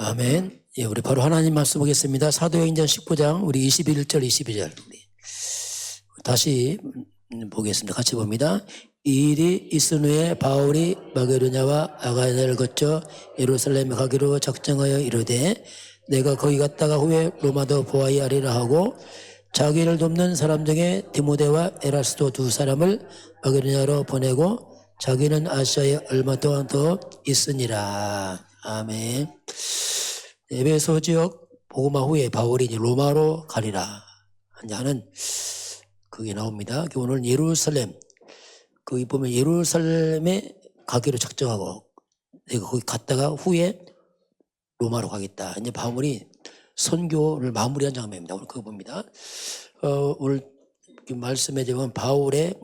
아멘. 예, 우리 바로 하나님 말씀 보겠습니다. 사도행전 19장 우리 21절 22절 다시 보겠습니다. 같이 봅니다. 이 일이 있은 후에 바울이 마게도냐와 아가야를 거쳐 예루살렘에 가기로 작정하여 이르되 내가 거기 갔다가 후에 로마도 보아야 하리라 하고 자기를 돕는 사람 중에 디모데와 에라스도 두 사람을 마게도냐로 보내고 자기는 아시아에 얼마 동안 더 있으니라. 아멘. 에베소 지역 복음화 후에 바울이 이제 로마로 가리라 하는 그게 나옵니다. 오늘 예루살렘 거기 보면 예루살렘에 가기로 작정하고 내가 거기 갔다가 후에 로마로 가겠다. 이제 바울이 선교를 마무리한 장면입니다. 오늘 그거 봅니다. 오늘 말씀에 보면 바울의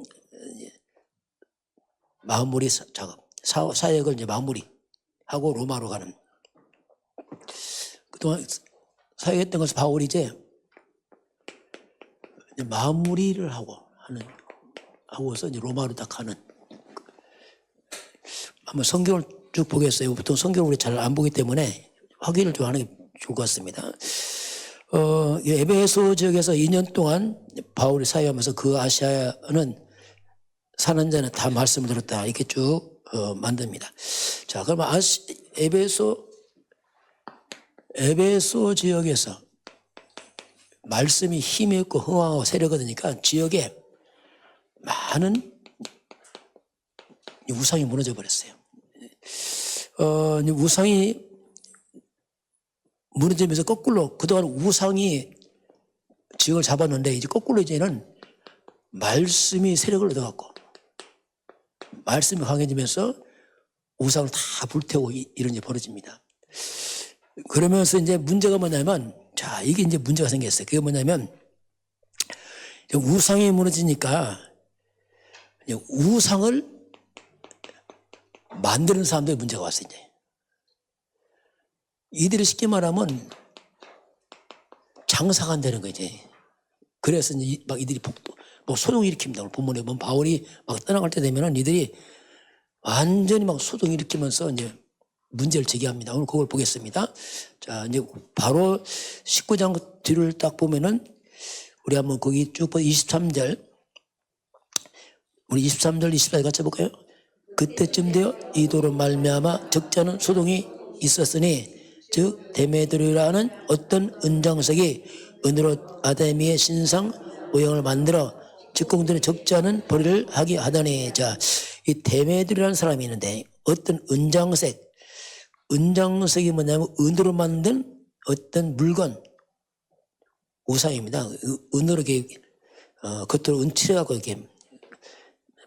마무리 작업, 사역을 이제 마무리하고 로마로 가는. 그동안 사역했던 것을 바울이 이제 마무리를 하고서 이제 로마로 딱 가는. 한번 성경을 쭉 보겠어요. 보통 성경을 우리 잘 안 보기 때문에 확인을 좀 하는 게 좋을 것 같습니다. 에베소 지역에서 2년 동안 바울이 사역하면서 그 아시아는 사는 자는 다 말씀을 들었다. 이렇게 쭉 만듭니다. 자, 그러면 에베소 지역에서 말씀이 힘이 있고 흥황하고 세력이 얻으니까 지역에 많은 우상이 무너져 버렸어요. 우상이 무너지면서 거꾸로 그동안 우상이 지역을 잡았는데 이제 거꾸로 이제는 말씀이 세력을 얻어갖고 말씀이 강해지면서 우상을 다 불태우고 이런 일이 벌어집니다. 그러면서 이제 문제가 뭐냐면, 자, 이게 이제 문제가 생겼어요. 그게 뭐냐면, 우상이 무너지니까 우상을 만드는 사람들이 문제가 왔어요, 이제. 이들이 쉽게 말하면 장사가 안 되는 거예요, 이제. 그래서 이제 막 이들이 소동 일으킵니다. 오늘 본문에 보면 바울이 막 떠나갈 때 되면은 이들이 완전히 막 소동 일으키면서 이제 문제를 제기합니다. 오늘 그걸 보겠습니다. 자, 이제 바로 19장 뒤를 딱 보면은 우리 한번 거기 쭉 23절 우리 23절 24절 같이 볼까요? 그때쯤 되어 이도로 말미암아 적잖은 소동이 있었으니 즉 데메드리라는 어떤 은장석이 은으로 아데미의 신상 모형을 만들어 직공들의 적지 않은 벌이를 하게 하더니, 자, 이 데메드리라는 사람이 있는데 어떤 은장색이 뭐냐면 은으로 만든 어떤 물건, 우상입니다. 은으로 이렇게 겉으로 은칠해갖고 이렇게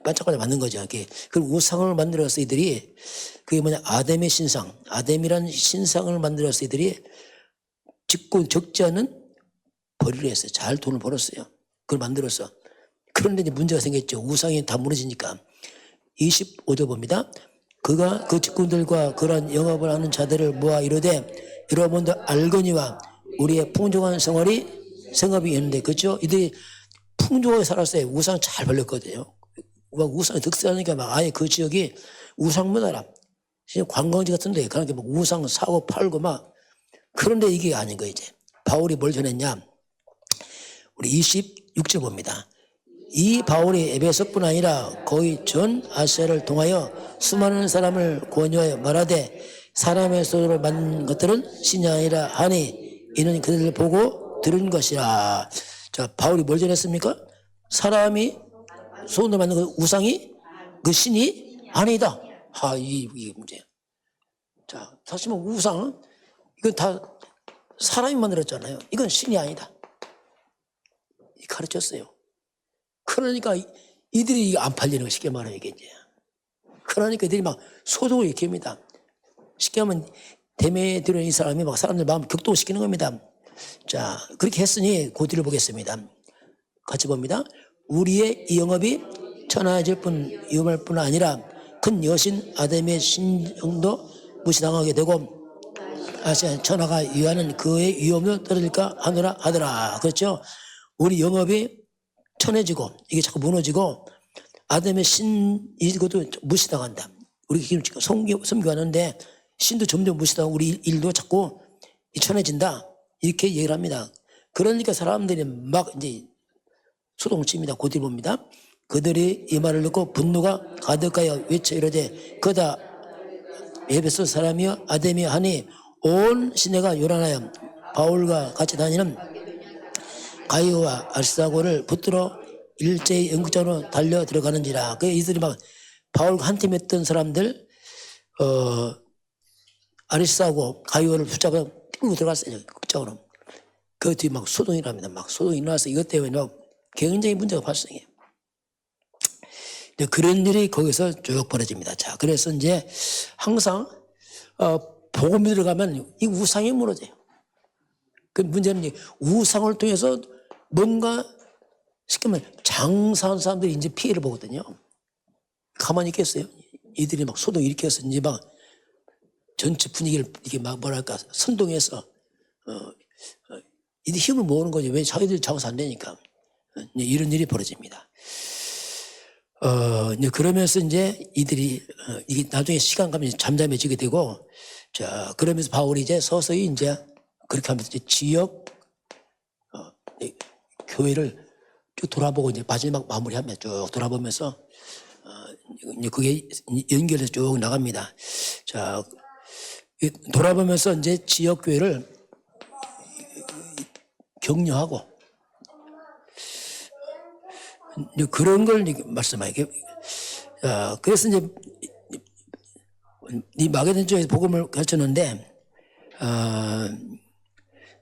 반짝반짝 만든 거죠. 이렇게. 그 우상을 만들어서 이들이 그게 뭐냐 아담의 신상, 아담이라는 신상을 만들어서 이들이 직고 적지 않은 벌이를 했어요. 잘 돈을 벌었어요. 그걸 만들어서. 그런데 이제 문제가 생겼죠. 우상이 다 무너지니까. 25절 봅니다. 그가 그 직군들과 그런 영업을 하는 자들을 모아 이르되 여러분도 알거니와 우리의 풍족한 생업이 있는데, 그렇죠? 이들이 풍족하게 살았어요. 우상 잘 벌렸거든요. 막 우상이 득세하니까 막 아예 그 지역이 우상 문화라. 관광지 같은데 그렇게 막 우상 사고 팔고 막. 그런데 이게 아닌 거예요, 이제. 바울이 뭘 전했냐? 우리 26절 봅니다. 이 바울이 에베소뿐 아니라 거의 전 아시아를 통하여 수많은 사람을 권유하여 말하되 사람의 손으로 만든 것들은 신이 아니라 하니 이는 그들을 보고 들은 것이라. 자, 바울이 뭘 전했습니까? 사람이 손으로 만든 그 우상이 그 신이 아니다. 이게 문제예요. 자, 사실 뭐 우상 이건 다 사람이 만들었잖아요. 이건 신이 아니다. 가르쳤어요. 그러니까 이들이 안 팔리는 거 쉽게 말하면 이게 이제. 그러니까 이들이 막 소동을 일으킵니다. 쉽게 하면 데메드리온 이 사람이 막 사람들 마음 격동시키는 겁니다. 자, 그렇게 했으니 그 뒤를 보겠습니다. 같이 봅니다. 우리의 이 영업이 천하해질 위험할 뿐 아니라 큰 여신 아담의 신정도 무시당하게 되고 아시아 천하가 위하는 그의 위험도 떨어질까 하더라. 그렇죠? 우리 영업이 천해지고 이게 자꾸 무너지고 아담의 신 이것도 무시당한다. 우리 지금 섬교하는데 신도 점점 무시당하고 우리 일도 자꾸 천해진다. 이렇게 얘기를 합니다. 그러니까 사람들이 막 이제 소동을 칩니다. 곧뒤 봅니다. 그들이 이 말을 듣고 분노가 가득하여 외쳐 이르되 그다 에베소 사람이여 아데미여 하니 온 시내가 요란하여 바울과 같이 다니는 가이오와 알사고를 붙들어 일제히 연극장으로 달려 들어가는지라. 그 이들이 막 바울과 한 팀 했던 사람들 아리스하고 가이오를 붙잡아 끌고 들어갔어요. 극장으로. 그 뒤에 막 소동이 일어납니다. 막 소동이 일어나서 이것 때문에 막 굉장히 문제가 발생해요. 그런 일이 거기서 쭉 벌어집니다. 자, 그래서 이제 항상 복음이 들어가면 이 우상이 무너져요. 그 문제는 우상을 통해서 뭔가 쉽게 말하면 장사한 사람들이 이제 피해를 보거든요. 가만히 있겠어요? 이들이 막 소동을 일으켜서 이제 막 전체 분위기를 이렇게 막 뭐랄까 선동해서 이들 힘을 모으는 거지. 왜 자기들 장사 안 되니까. 이런 일이 벌어집니다. 이제 그러면서 이제 이들이 이게 나중에 시간 가면 잠잠해지게 되고, 자, 그러면서 바울이 이제 서서히 이제 그렇게 하면서 이제 지역 교회를 쭉 돌아보고 이제 마지막 마무리하면 쭉 돌아보면서 이제 그게 연결해서 쭉 나갑니다. 자, 돌아보면서 이제 지역 교회를 격려하고 이제 그런 걸 말씀하게. 그래서 이제 이 마게도냐 쪽에서 복음을 가르쳤는데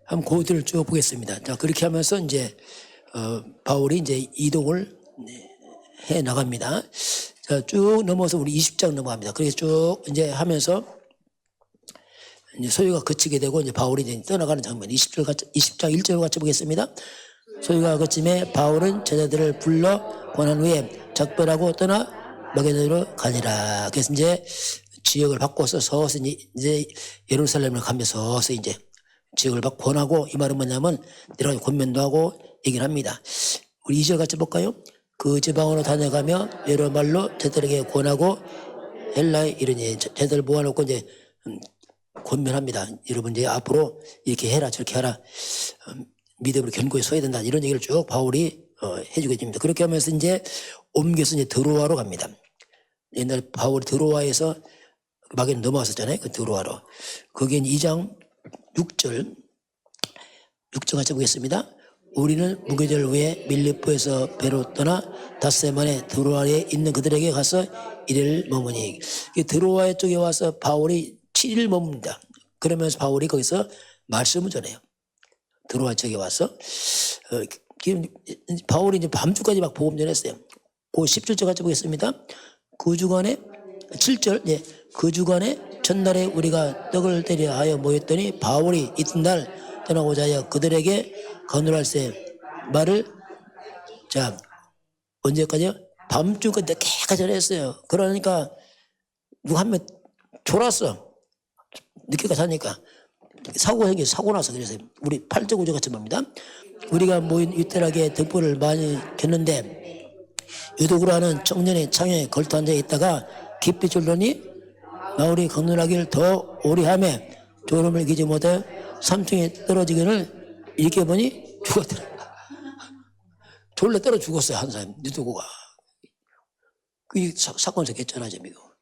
한번 그들을 쭉 보겠습니다. 자, 그렇게 하면서 이제 바울이 이제 이동을 해 나갑니다. 자, 쭉 넘어서 우리 20장 넘어갑니다. 그래서 쭉 이제 하면서 이제 소요가 그치게 되고 이제 바울이 이제 떠나가는 장면 20장 1절 같이 보겠습니다. 소요가 그침에 바울은 제자들을 불러 권한 후에 작별하고 떠나 마게도냐로 가니라. 그래서 이제 지역을 바꿔서 서서히 이제 예루살렘을 가면서 서서히 이제 지역을 권하고, 이 말은 뭐냐면 내려가서 권면도 하고 얘기를 합니다. 우리 2절 같이 볼까요? 그 지방으로 다녀가며 여러 말로 제자들에게 권하고 헬라에 이르니. 제자들 모아놓고 이제 권면합니다. 여러분 이제 앞으로 이렇게 해라 저렇게 하라, 믿음으로 견고히 서야 된다, 이런 얘기를 쭉 바울이 해주게 됩니다. 그렇게 하면서 이제 옮겨서 이제 드로아로 갑니다. 옛날에 바울이 드로아에서 마게도냐 넘어왔었잖아요. 그 드로아로. 거기에 2장 6절 같이 보겠습니다. 우리는 무교절 후에 밀리포에서 배로 떠나 닷새 만에 드로아에 있는 그들에게 가서 1일 머무니. 드로아 쪽에 와서 바울이 7일 머뭅니다. 그러면서 바울이 거기서 말씀을 전해요. 드로아 쪽에 와서 바울이 이제 밤주까지 막 복음 전했어요. 그 10절 같이 보겠습니다. 그 주간에 7절, 예, 그 주간에 첫날에 우리가 떡을 때려 하여 모였더니 바울이 이튿날 떠나고자 하여 그들에게 거느랄세 말을, 자, 언제까지요? 밤중까지 늦게까지 전했어요. 그러니까 누가 한 명 졸았어. 늦게까지 하니까 사고가 생겨. 사고 나서. 그래서 우리 8절 9절 같이 봅니다. 우리가 모인 이때락에 등불을 많이 켰는데 유독으로 하는 청년의 창에 걸터 앉아 있다가 깊이 졸더니 바울이 건너가기를 더 오래 하며 졸음을 이기지 못해 3층에 떨어지기를 이렇게 보니 죽었더라. 졸래 떨어 죽었어요. 한 사람 유도구가. 그 사건을 겪었잖아요. 이거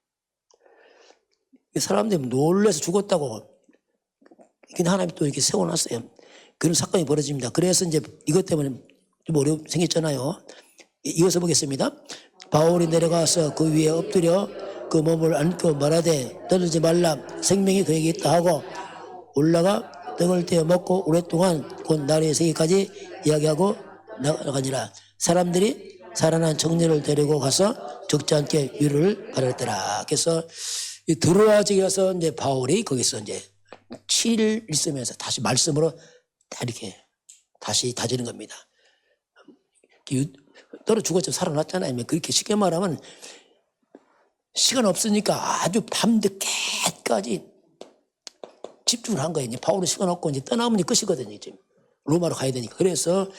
사람들이 놀라서 죽었다고 하나님이 또 이렇게 세워놨어요. 그런 사건이 벌어집니다. 그래서 이제 이것 때문에 좀 어려움 생겼잖아요. 이어서 보겠습니다. 바울이 내려가서 그 위에 엎드려 그 몸을 안고 말하되 떠들지 말라, 생명이 그에게 있다 하고 올라가 떡을 떼어 먹고 오랫동안 곧 날이 새기까지 이야기하고 나가니라. 사람들이 살아난 청년을 데리고 가서 적지 않게 위로를 가르더라. 그래서 드로아 지역에서 이제 바울이 거기서 이제 7일 있으면서 다시 말씀으로 다 이렇게 다시 다지는 겁니다. 떨어 죽었죠. 살아났잖아요. 그렇게 쉽게 말하면 시간 없으니까 아주 밤늦게까지 집중을 한 거예요. 이제 바울은 시간 없고 이제 떠나면 이제 끝이거든요. 지금 로마로 가야 되니까. 그래서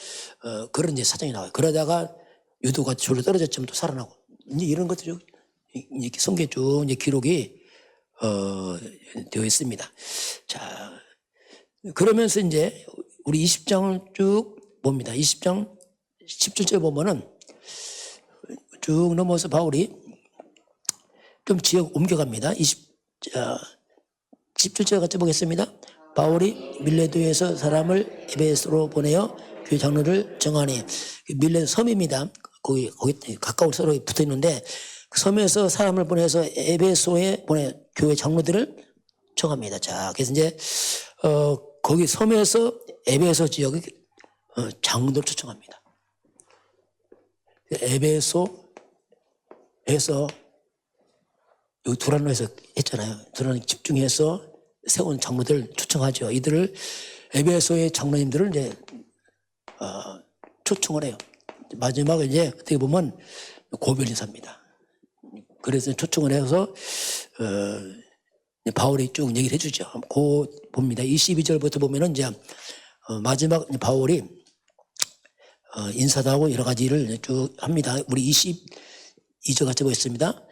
그런 이제 사정이 나와요. 그러다가 유도가 졸로 떨어졌지만 또 살아나고, 이제 이런 것들이 이렇게 성경에 쭉 이제 기록이 되어 있습니다. 자, 그러면서 이제 우리 20장을 쭉 봅니다. 20장 17절 보면은 쭉 넘어서 바울이 좀 지역 옮겨갑니다. 17절 같이 보겠습니다. 바울이 밀레도에서 사람을 에베소로 보내어 교회 장로를 정하니, 밀레도 섬입니다. 거기 가까운 서로 붙어 있는데 그 섬에서 사람을 보내서 에베소에 보내 교회 장로들을 정합니다. 자, 그래서 이제 거기 섬에서 에베소 지역의 장로들 초청합니다. 에베소에서 여기 두란노에서 했잖아요. 두란노 집중해서 세운 장로들 초청하죠. 이들을 에베소의 장로님들을 이제 초청을 해요. 마지막에 이제 어떻게 보면 고별인사입니다. 그래서 초청을 해서 바울이 쭉 얘기를 해주죠. 그 봅니다. 22절부터 보면은 이제 마지막 바울이 인사도 하고 여러 가지 일을 쭉 합니다. 우리 22절 같이 보겠습니다.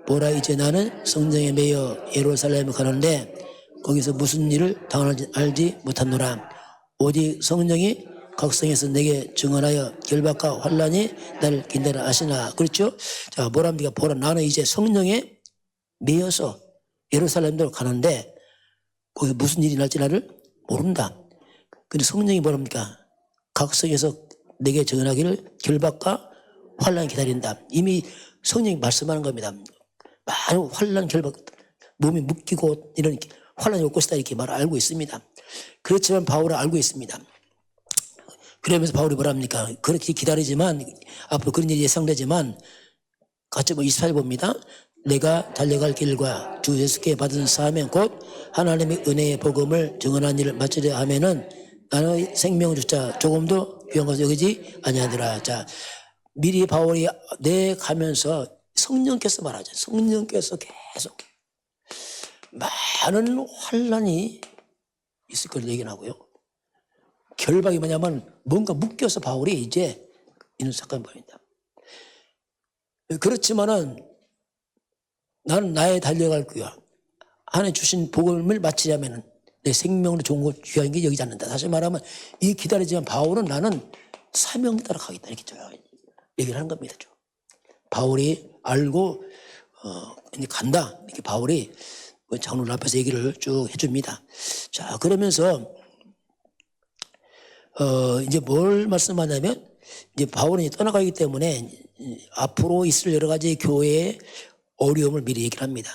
보라, 이제 나는 성령에 매여 예루살렘에 가는데 거기서 무슨 일을 당하는지 알지 못하노라. 오직 성령이 각성에서 내게 증언하여 결박과 환란이 나를 긴다라 하시나. 그렇죠? 자, 뭐랍니까? 보라, 나는 이제 성령에 매여서 예루살렘으로 가는데 거기 무슨 일이 날지 나를 모른다. 근데 성령이 뭐랍니까? 각성에서 내게 증언하기를 결박과 환란이 기다린다. 이미 성령이 말씀하는 겁니다. 많은 환란, 결박, 몸이 묶이고 이런 환란이 올 것이다 이렇게 말을 알고 있습니다. 그렇지만 바울은 알고 있습니다. 그러면서 바울이 뭐랍니까? 그렇게 기다리지만 앞으로 그런 일이 예상되지만 같이 24절 봅니다. 내가 달려갈 길과 주 예수께 받은 사명 곧 하나님의 은혜의 복음을 증언한 일을 마치려 하면은 나는 생명을 주자 조금도 귀한 것을 여기지 아니하더라. 자, 미리 바울이 내 가면서 성령께서 말하죠. 성령께서 계속 많은 환란이 있을 걸 얘기하고요. 결박이 뭐냐면 뭔가 묶여서 바울이 이제 이런 사건이 벌입니다. 그렇지만은 나는 나의 달려갈 거야. 하나님 주신 복음을 마치려면 내 생명으로 좋은 걸 귀한 게 여기지 않는다. 다시 말하면 이 기다리지만 바울은 나는 사명 따라 가겠다 이렇게 얘기를 하는 겁니다. 바울이 알고 이제 간다 이렇게 바울이 장로들 앞에서 얘기를 쭉 해줍니다. 자, 그러면서 이제 뭘 말씀하냐면 이제 바울은 떠나가기 때문에 앞으로 있을 여러 가지 교회의 어려움을 미리 얘기를 합니다.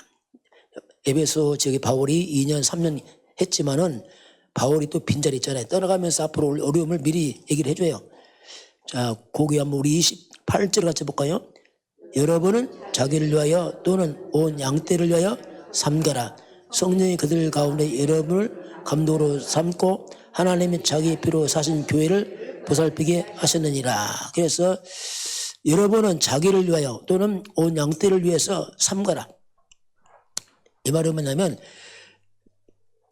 에베소 지역에 바울이 2년 3년 했지만은 바울이 또 빈자리 있잖아요. 떠나가면서 앞으로 올 어려움을 미리 얘기를 해줘요. 자, 거기 한번 우리 28절 같이 볼까요? 여러분은 자기를 위하여 또는 온 양떼를 위하여 삼가라. 성령이 그들 가운데 여러분을 감독으로 삼고 하나님이 자기 피로 사신 교회를 보살피게 하셨느니라. 그래서 여러분은 자기를 위하여 또는 온 양떼를 위해서 삼가라. 이 말은 뭐냐면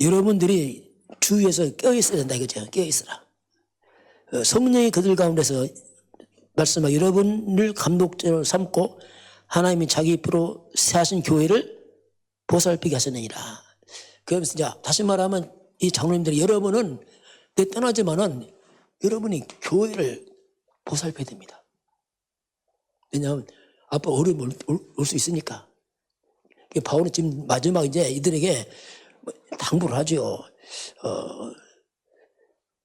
여러분들이 주위에서 껴있어야 된다 이거죠. 껴있으라. 성령이 그들 가운데서 말씀하여 여러분을 감독자로 삼고 하나님이 자기 피로 사신 교회를 보살피게 하셨느니라. 그러면서 이제 다시 말하면 이 장로님들이 여러분은 내 떠나지만은 여러분이 교회를 보살펴야 됩니다. 왜냐하면 앞으로 어려움이 올 수 있으니까. 바울은 지금 마지막 이제 이들에게 당부를 하죠.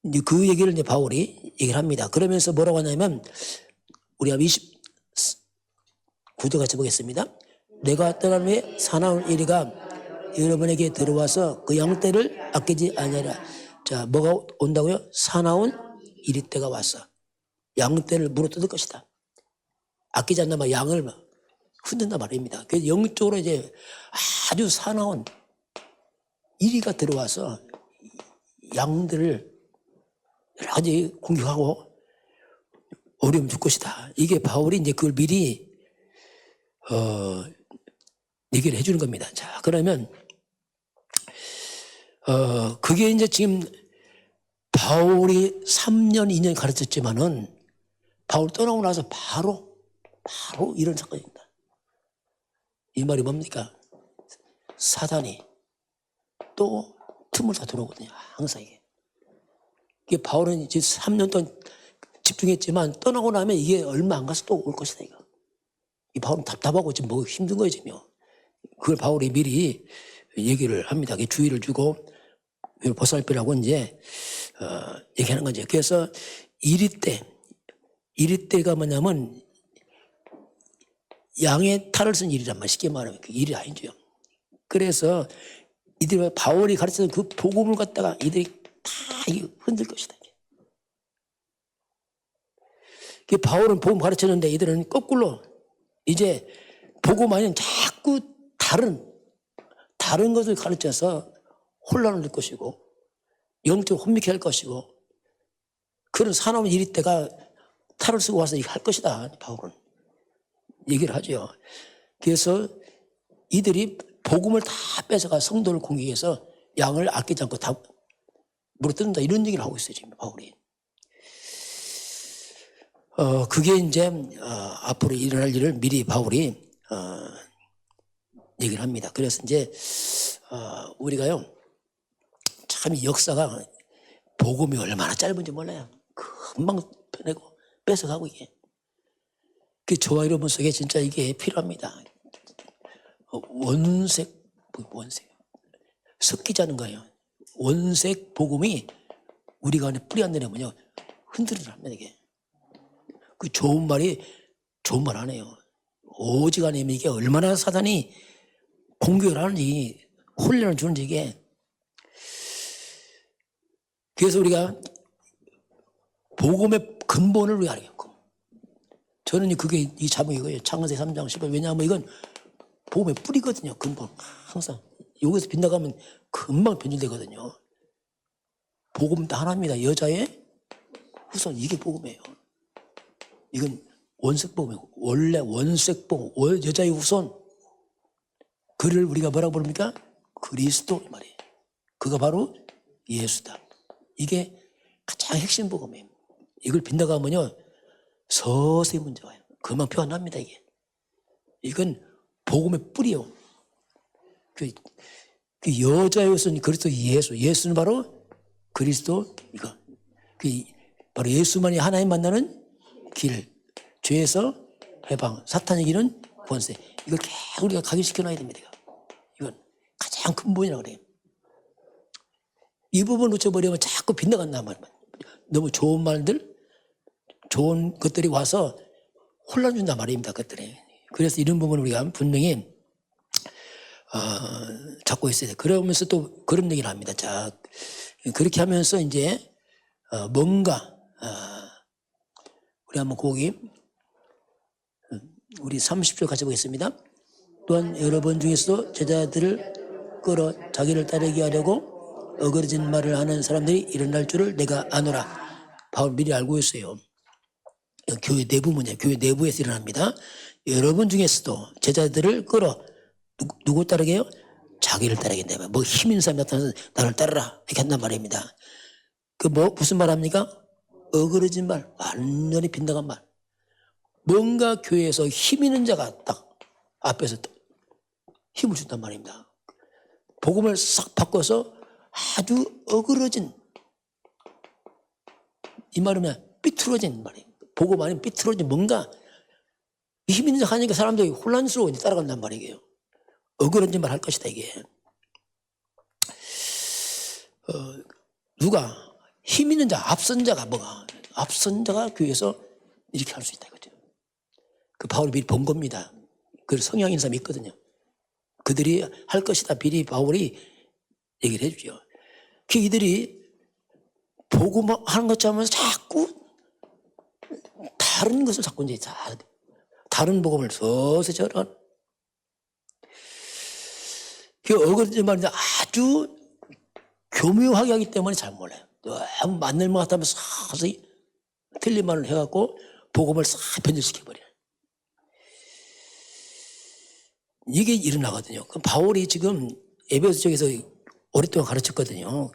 이제 그 얘기를 이제 바울이 얘기를 합니다. 그러면서 뭐라고 하냐면 우리가 29절 같이 보겠습니다. 내가 떠난 후에 사나운 이리가 여러분에게 들어와서 그 양떼를 아끼지 아니하라. 자, 뭐가 온다고요? 사나운 이리 때가 왔어. 양떼를 물어뜯을 것이다. 아끼지 않나 말 양을 흔든다 말입니다. 그래서 영적으로 이제 아주 사나운 이리가 들어와서 양들을 여러 가지 공격하고 어려움 줄 것이다. 이게 바울이 이제 그걸 미리 얘기를 해주는 겁니다. 자, 그러면 그게 이제 지금 바울이 3년, 2년 가르쳤지만은 바울 떠나고 나서 바로 이런 사건입니다. 이 말이 뭡니까? 사단이 또 틈을 다 들어오거든요. 항상 이게. 이게 바울은 이제 3년 동안 집중했지만 떠나고 나면 이게 얼마 안 가서 또 올 것이다 이거. 이 바울은 답답하고 지금 뭐 힘든 거예요 지금. 그걸 바울이 미리 얘기를 합니다. 주의를 주고 보살피라고 이제 얘기하는 거죠. 그래서 이리때가 뭐냐면 양의 탈을 쓴 일이란 말, 쉽게 말하면 그 일이 아니죠. 그래서 이들이 바울이 가르치는 그 복음을 갖다가 이들이 다 흔들 것이다. 바울은 복음 가르쳤는데 이들은 거꾸로 이제 복음 아닌 자꾸 다른 것을 가르쳐서 혼란을 낼 것이고 영적 혼미케 할 것이고 그런 사나운 일이 때가 탈을 쓰고 와서 할 것이다. 바울은 얘기를 하죠. 그래서 이들이 복음을 다 뺏어가 성도를 공격해서 양을 아끼지 않고 다 물어뜯는다 이런 얘기를 하고 있어요 지금 바울이. 그게 이제 앞으로 일어날 일을 미리 바울이 얘기를 합니다. 그래서 이제 우리가요 참 이 역사가 복음이 얼마나 짧은지 몰라요. 금방 펴내고 뺏어가고 이게. 그 저와 여러분 속에 진짜 이게 필요합니다. 원색 섞이자는 거예요. 원색 복음이 우리가 안에 뿌리 안 내려면요 흔들리를 합니다 이게. 그 좋은 말 안 해요. 오직 아니면 이게 얼마나 사단이 공격을 하는지 혼란을 주는지 이게. 그래서 우리가 복음의 근본을 우리가 알아요. 저는 그게 이 자문이고요. 창세기 3장 10절. 왜냐하면 이건 복음의 뿌리거든요. 근본. 항상 여기서 빗나가면 금방 변질되거든요. 복음 다 하나입니다. 여자의 후손 이게 복음이에요. 이건 원색 복음이고 원래 원색 복음 여자의 후손 그를 우리가 뭐라고 부릅니까? 그리스도 말이에요. 그가 바로 예수다. 이게 가장 핵심 복음이에요. 이걸 빗나가면요 서서히 문제가 와요. 그만 표현합니다 이게. 이건 복음의 뿌리요. 그 여자의 후손 그리스도 예수는 바로 그리스도 이거. 바로 예수만이 하나님 만나는 길, 죄에서 해방, 사탄의 길은 권세. 이걸 계속 우리가 각인시켜놔야 됩니다. 이건 가장 근본이라고 그래요. 이 부분 놓쳐버리면 자꾸 빗나간단 말이에요. 너무 좋은 말들, 좋은 것들이 와서 혼란 준단 말입니다. 그것들이. 그래서 이런 부분을 우리가 분명히 잡고 있어야 돼요. 그러면서 또 그런 얘기를 합니다. 자, 그렇게 하면서 이제 뭔가 우리 한번 거기 우리 30절 같이 보겠습니다. 또한 여러분 중에서도 제자들을 끌어 자기를 따르게 하려고 어그러진 말을 하는 사람들이 일어날 줄을 내가 아노라. 바울 미리 알고 있어요. 교회 내부 문제, 교회 내부에서 일어납니다. 여러분 중에서도 제자들을 끌어 누구 따르게 해요? 자기를 따르게 한다. 뭐 힘 있는 사람이 나타나서 나를 따르라 이렇게 한단 말입니다. 무슨 말 합니까? 어그러진 말, 완전히 빗나간 말. 뭔가 교회에서 힘 있는 자가 딱 앞에서 힘을 준단 말입니다. 복음을 싹 바꿔서 아주 어그러진 이 말이면 삐뚤어진 말이에요. 복음 아니면 삐뚤어진 뭔가 힘 있는 자 하니까 사람들이 혼란스러워 따라간단 말이에요. 어그러진 말 할 것이다 이게. 누가 힘 있는 자, 앞선 자가 뭐가? 앞선 자가 교회에서 이렇게 할 수 있다 이거죠. 그 바울이 미리 본 겁니다. 그 성향인 사람이 있거든요. 그들이 할 것이다 미리 바울이 얘기를 해주죠. 이들이 복음하는 것처럼 하면서 자꾸 다른 것을 자꾸 이제 다른 복음을 서서히 전하는. 어그러진 말인데 아주 교묘하게 하기 때문에 잘 몰라요. 너무 맞는 것 같다면 서서히 틀린 말을 해갖고 복음을 싹 변질시켜버려요. 이게 일어나거든요. 그럼 바울이 지금 에베소 쪽에서 오랫동안 가르쳤거든요.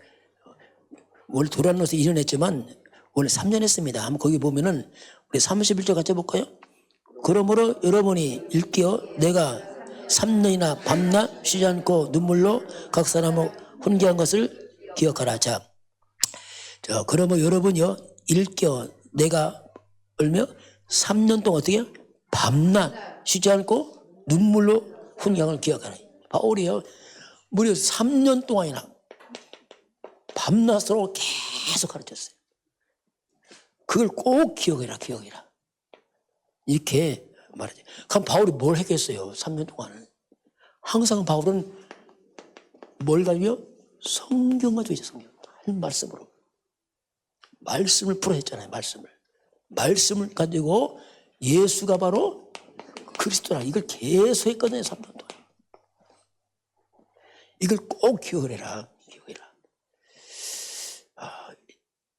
원래 도란노서 2년 했지만 원래 3년 했습니다. 한번 거기 보면은 우리 31절 같이 볼까요? 그러므로 여러분이 일깨어 내가 3년이나 밤낮 쉬지 않고 눈물로 각 사람을 훈계한 것을 기억하라. 자, 자, 그러면 여러분요, 일겨 내가 얼며 3년 동안 어떻게 밤낮 쉬지 않고 눈물로 훈양을 기억하라. 바울이요, 무려 3년 동안이나 밤낮으로 계속 가르쳤어요. 그걸 꼭 기억해라, 기억해라. 이렇게 말하죠. 그럼 바울이 뭘 했겠어요? 3년 동안은. 항상 바울은 뭘 가지고요? 성경 가지고 있어요. 성경. 한 말씀으로. 말씀을 풀어했잖아요. 말씀을 가지고 예수가 바로 그리스도라. 이걸 계속 했거든요. 3년 동안. 이걸 꼭 기억을 해라. 기억해라.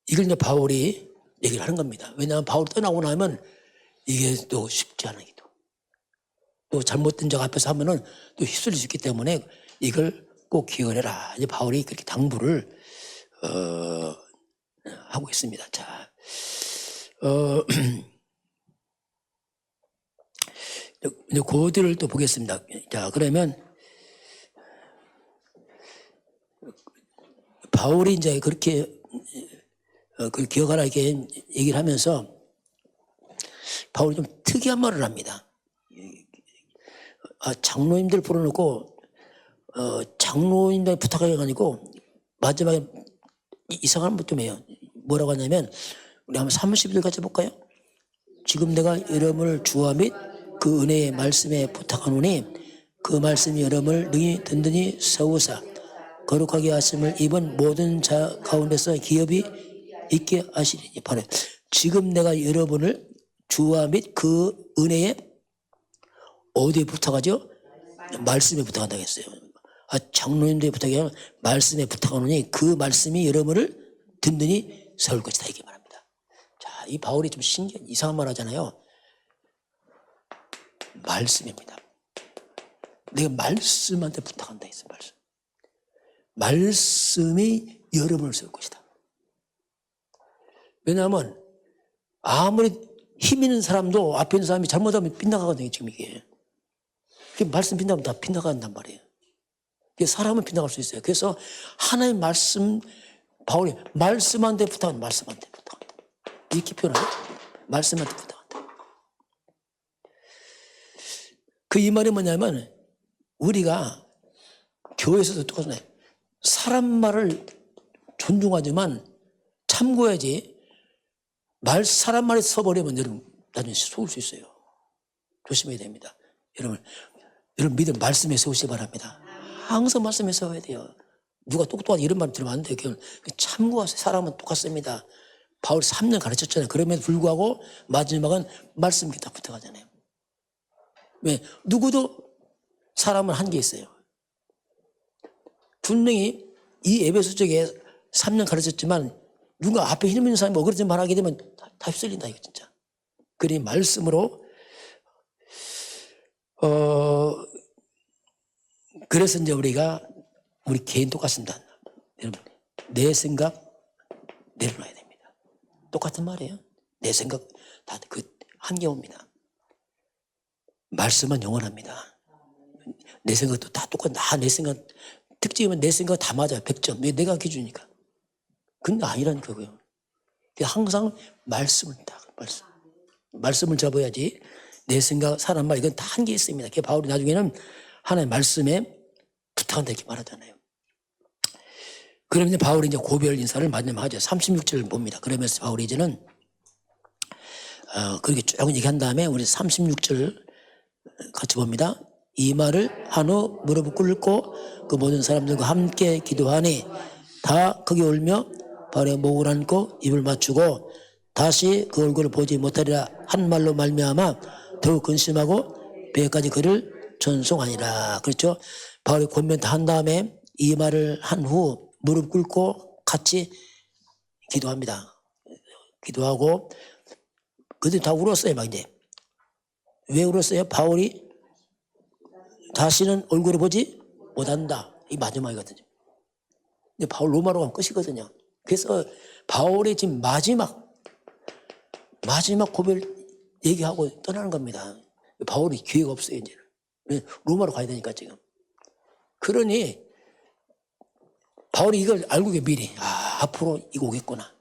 이걸 이제 바울이 얘기를 하는 겁니다. 왜냐하면 바울이 떠나고 나면 이게 또 쉽지 않은 기도. 또 잘못된 적 앞에서 하면은 또 휩쓸릴 수 있기 때문에 이걸 꼭 기억을 해라. 이제 바울이 그렇게 당부를 하고 있습니다. 자, 이제 고들을 또 보겠습니다. 자, 그러면 바울이 이제 그렇게 그걸 기억하라 이렇게 얘기를 하면서 바울이 좀 특이한 말을 합니다. 장로님들 불러놓고 장로님들 부탁하기가 아니고 마지막에 이상한 것 좀 해요. 뭐라고 하냐면 우리 한번 30절 같이 볼까요? 지금 내가 여러분을 주와 및 그 은혜의 말씀에 부탁하노니 그 말씀이 여러분을 능히 든든히 세우사 거룩하게 하심을 입은 모든 자 가운데서 기업이 있게 하시리니. 바로 지금 내가 여러분을 주와 및 그 은혜에 어디에 부탁하죠? 말씀에 부탁한다고 했어요. 장로님들이 부탁하면 말씀에 부탁하노니 그 말씀이 여러분을 든든히 세울 것이다 이렇게 말합니다. 자, 이 바울이 좀 신기한 이상한 말 하잖아요. 말씀입니다. 내가 말씀한테 부탁한다 했어요. 말씀이 여러분을 세울 것이다. 왜냐하면 아무리 힘 있는 사람도 앞에 있는 사람이 잘못하면 빗나가거든요. 지금 이게 말씀 빗나가면 다 빗나간단 말이에요. 사람은 빗나갈 수 있어요. 그래서 하나의 말씀, 바울이 말씀한테 부탁한다. 말씀한테 부탁한다. 이렇게 표현하죠. 말씀한테 부탁한다. 이 말이 뭐냐면 우리가 교회에서도 똑같네. 사람 말을 존중하지만 참고해야지 사람 말에 서버리면 여러분 나중에 속을 수 있어요. 조심해야 됩니다. 여러분 믿음 말씀에 세우시기 바랍니다. 항상 말씀에 세워야 돼요. 누가 똑똑하게 이런 말 들으면 안 돼요. 참고하세요. 사람은 똑같습니다. 바울이 3년 가르쳤잖아요. 그럼에도 불구하고 마지막은 말씀 다 부탁하잖아요. 왜? 누구도 사람은 한계 있어요. 분명히 이 에베소 쪽에 3년 가르쳤지만 누가 앞에 힘 있는 사람이 어그러진 말하게 되면 다 휩쓸린다 이거 진짜. 그러니 말씀으로 그래서 이제 우리 개인 똑같습니다. 여러분 내 생각 내려놔야 됩니다. 똑같은 말이에요. 내 생각 다 그 한계 옵니다. 말씀은 영원합니다. 내 생각도 다 똑같아. 내 생각 특징이면 내 생각 다 맞아요. 100점. 왜 내가 기준이니까. 근데 아니라니까 그거요. 항상 말씀을 말씀을 잡아야지. 내 생각, 사람 말 이건 다 한계 있습니다. 바울이 나중에는 하나의 말씀에 부탁한다 이렇게 말하잖아요. 그러면 이제 바울이 이제 고별 인사를 마지막하죠. 36절을 봅니다. 그러면서 바울이 이제는 그렇게 쭉 얘기한 다음에 우리 36절 같이 봅니다. 이 말을 한 후 무릎을 꿇고 그 모든 사람들과 함께 기도하니 다 크게 울며 발에 목을 안고 입을 맞추고 다시 그 얼굴을 보지 못하리라 한 말로 말미암아 더욱 근심하고 배까지 그를 전송하니라. 그렇죠? 바울이 권면 다 한 다음에 이 말을 한 후 무릎 꿇고 같이 기도합니다. 기도하고 그들 다 울었어요. 막 이제 왜 울었어요? 바울이 다시는 얼굴을 보지 못한다. 이 마지막이거든요. 근데 바울 로마로 가면 끝이거든요. 그래서 바울의 지금 마지막 고별 얘기하고 떠나는 겁니다. 바울이 기회가 없어요, 이제는. 로마로 가야 되니까 지금. 그러니 바울이 이걸 알고 미리 앞으로 이거 오겠구나.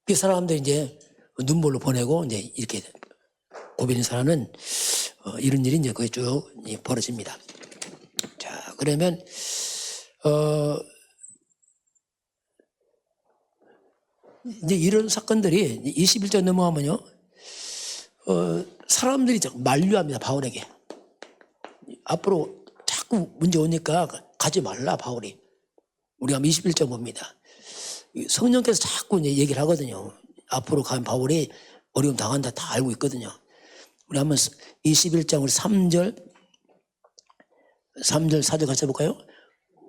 그 사람들이 이제 눈물로 보내고 이제 이렇게 고비린사라는 이런 일이 이제 거의 쭉 벌어집니다. 자, 그러면 이제 이런 사건들이 21절 넘어가면요, 사람들이 자꾸 만류합니다, 바울에게. 앞으로 자꾸 문제 오니까 가지 말라, 바울이. 우리가 21절 봅니다. 성령께서 자꾸 이제 얘기를 하거든요. 앞으로 가면 바울이 어려움 당한다 다 알고 있거든요. 우리 한번 21장 우리 3절 4절 같이 해볼까요?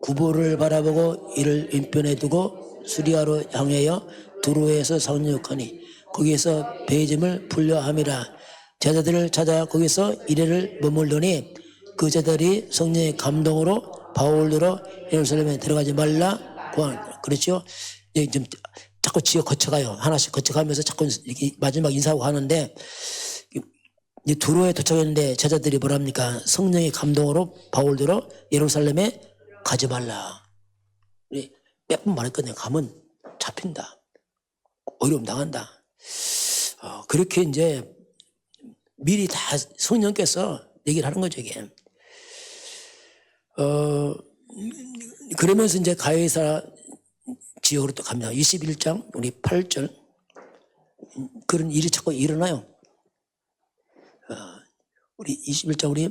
구보를 바라보고 이를 왼편에 두고 수리아로 향하여 두로에서 상륙하니 거기에서 베이짐을 풀려함이라. 제자들을 찾아 거기서 이래를 머물더니 그 제자들이 성령의 감동으로 바울로 예루살렘에 들어가지 말라 고한. 그렇죠? 좀 자꾸 지어 거쳐가요. 하나씩 거쳐가면서 자꾸 이렇게 마지막 인사하고 하는데, 이제 두로에 도착했는데 제자들이 뭐랍니까? 성령의 감동으로 바울로 예루살렘에 가지 말라. 몇 번 말했거든요. 가면 잡힌다. 어려움 당한다. 그렇게 이제 미리 다 성령께서 얘기를 하는 거죠, 이게. 그러면서 이제 가이사라 지역으로 또 갑니다. 21장 우리 8절. 그런 일이 자꾸 일어나요. 우리 21장 우리